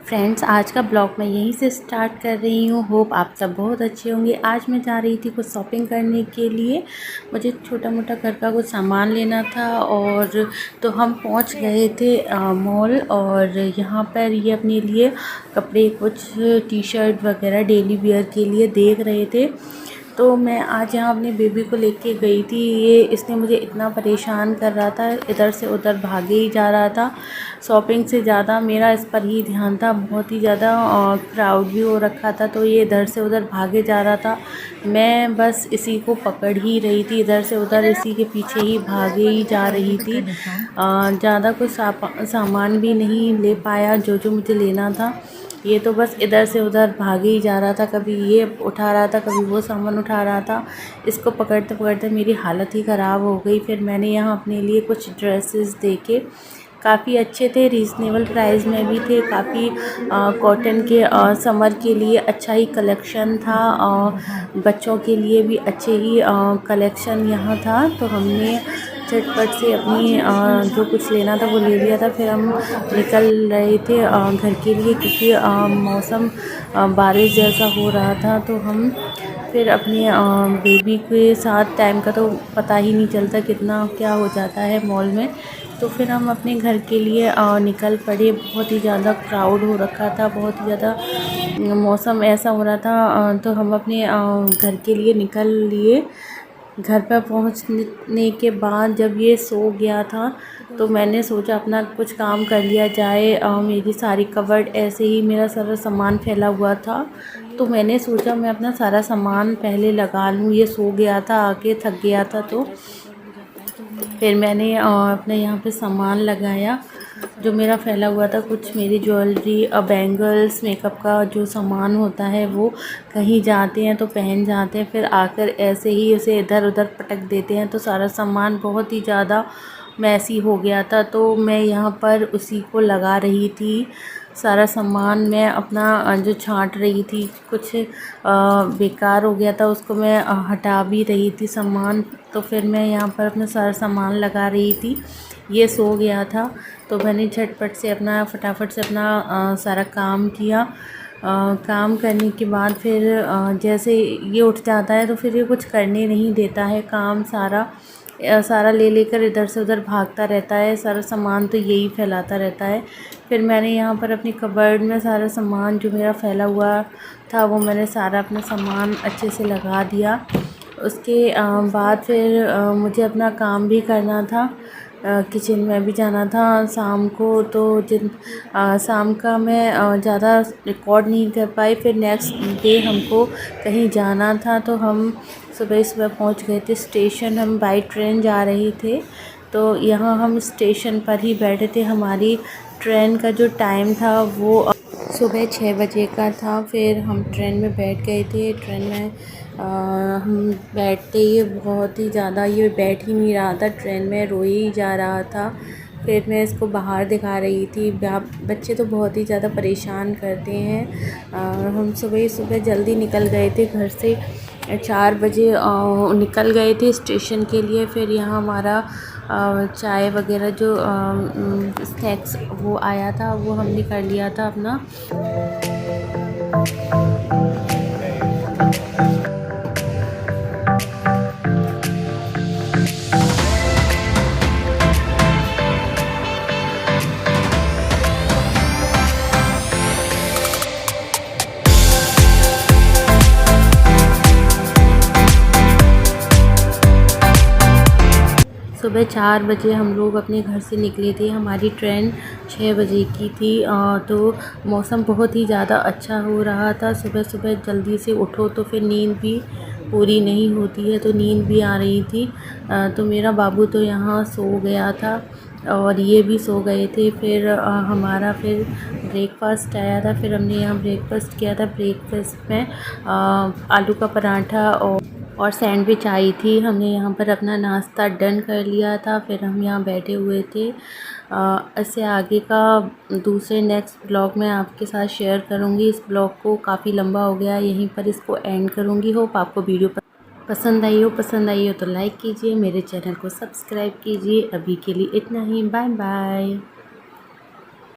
Friends, आज का blog मैं यहीं से स्टार्ट कर रही हूँ। होप आप सब बहुत अच्छे होंगे। आज मैं जा रही थी कुछ शॉपिंग करने के लिए। मुझे छोटा मोटा घर का कुछ सामान लेना था और तो हम पहुँच गए थे मॉल। और यहाँ पर ये अपने लिए कपड़े कुछ टी शर्ट वगैरह डेली वेयर के लिए देख रहे थे। तो मैं आज यहाँ अपने बेबी को लेके गई थी। इसने मुझे इतना परेशान कर रहा था, इधर से उधर भागे ही जा रहा था। शॉपिंग से ज़्यादा मेरा इस पर ही ध्यान था। बहुत ही ज़्यादा क्राउड भी हो रखा था, तो ये इधर से उधर भागे जा रहा था। मैं बस इसी को पकड़ ही रही थी, इधर से उधर इसी के पीछे ही भागे ही जा रही थी। ज़्यादा कुछ सामान भी नहीं ले पाया जो मुझे लेना था। ये तो बस इधर से उधर भागे ही जा रहा था, कभी ये उठा रहा था, कभी वो सामान उठा रहा था। इसको पकड़ते पकड़ते मेरी हालत ही ख़राब हो गई। फिर मैंने यहाँ अपने लिए कुछ ड्रेसेस देखे, काफ़ी अच्छे थे, रीज़नेबल प्राइस में भी थे। काफ़ी कॉटन के समर के लिए अच्छा ही कलेक्शन था और बच्चों के लिए भी अच्छे ही कलेक्शन यहाँ था। तो हमने झटपट से अपनी जो कुछ लेना था वो ले लिया था। फिर हम निकल रहे थे घर के लिए, क्योंकि मौसम बारिश जैसा हो रहा था। तो हम फिर अपने बेबी के साथ टाइम का तो पता ही नहीं चलता कितना क्या हो जाता है मॉल में। तो फिर हम अपने घर के लिए निकल पड़े। बहुत ही ज़्यादा क्राउड हो रखा था, बहुत ही ज़्यादा मौसम ऐसा हो रहा था। तो हम अपने घर के लिए निकल लिए। घर पर पहुंचने के बाद जब ये सो गया था, तो मैंने सोचा अपना कुछ काम कर लिया जाए। मेरी सारी कबर्ड ऐसे ही मेरा सारा सामान फैला हुआ था, तो मैंने सोचा मैं अपना सारा सामान पहले लगा लूँ। ये सो गया था, आके थक गया था, तो फिर मैंने अपने यहाँ पे सामान लगाया जो मेरा फैला हुआ था। कुछ मेरी ज्वेलरी, बैंगल्स, मेकअप का जो सामान होता है वो कहीं जाते हैं तो पहन जाते हैं, फिर आकर ऐसे ही उसे इधर उधर पटक देते हैं। तो सारा सामान बहुत ही ज़्यादा मैसी हो गया था, तो मैं यहाँ पर उसी को लगा रही थी। सारा सामान मैं अपना जो छांट रही थी, कुछ बेकार हो गया था, उसको मैं हटा भी रही थी सामान। तो फिर मैं यहाँ पर अपना सारा सामान लगा रही थी। ये सो गया था, तो मैंने झटपट से अपना फटाफट से अपना सारा काम किया। काम करने के बाद फिर जैसे ये उठ जाता है तो फिर ये कुछ करने नहीं देता है काम। सारा ले लेकर इधर से उधर भागता रहता है, सारा सामान तो यही फैलाता रहता है। फिर मैंने यहाँ पर अपनी कबर्ड में सारा सामान जो मेरा फैला हुआ था वो मैंने सारा अपना सामान अच्छे से लगा दिया। उसके बाद फिर मुझे अपना काम भी करना था, किचन में भी जाना था शाम को। तो शाम का मैं ज़्यादा रिकॉर्ड नहीं कर पाई। फिर नेक्स्ट डे हमको कहीं जाना था, तो हम सुबह सुबह पहुंच गए थे स्टेशन। हम बाई ट्रेन जा रहे थे, तो यहाँ हम स्टेशन पर ही बैठे थे। हमारी ट्रेन का जो टाइम था वो सुबह 6 बजे का था। फिर हम ट्रेन में बैठ गए थे। ट्रेन में हम बैठते ही बहुत ही ज़्यादा ये बैठ ही नहीं रहा था, ट्रेन में रोए ही जा रहा था। फिर मैं इसको बाहर दिखा रही थी। बच्चे तो बहुत ही ज़्यादा परेशान करते हैं। हम सुबह जल्दी निकल गए थे घर से, 4 बजे निकल गए थे स्टेशन के लिए। फिर यहाँ हमारा चाय वगैरह जो स्नैक्स वो आया था, वो हमने कर लिया था अपना। सुबह 4 बजे हम लोग अपने घर से निकले थे। हमारी ट्रेन 6 बजे की थी। तो मौसम बहुत ही ज़्यादा अच्छा हो रहा था। सुबह सुबह जल्दी से उठो तो फिर नींद भी पूरी नहीं होती है, तो नींद भी आ रही थी। तो मेरा बाबू तो यहाँ सो गया था और ये भी सो गए थे। फिर हमारा फिर ब्रेकफास्ट आया था। फिर हमने यहाँ ब्रेकफास्ट किया था। ब्रेकफास्ट में आलू का पराठा और और सैंडविच आई थी। हमने यहाँ पर अपना नाश्ता डन कर लिया था, फिर हम यहाँ बैठे हुए थे। इससे आगे का दूसरे नेक्स्ट ब्लॉग में आपके साथ शेयर करूँगी। इस ब्लॉग को काफ़ी लंबा हो गया, यहीं पर इसको एंड करूँगी। होप आपको वीडियो पसंद आई हो तो लाइक कीजिए, मेरे चैनल को सब्सक्राइब कीजिए। अभी के लिए इतना ही, बाय बाय।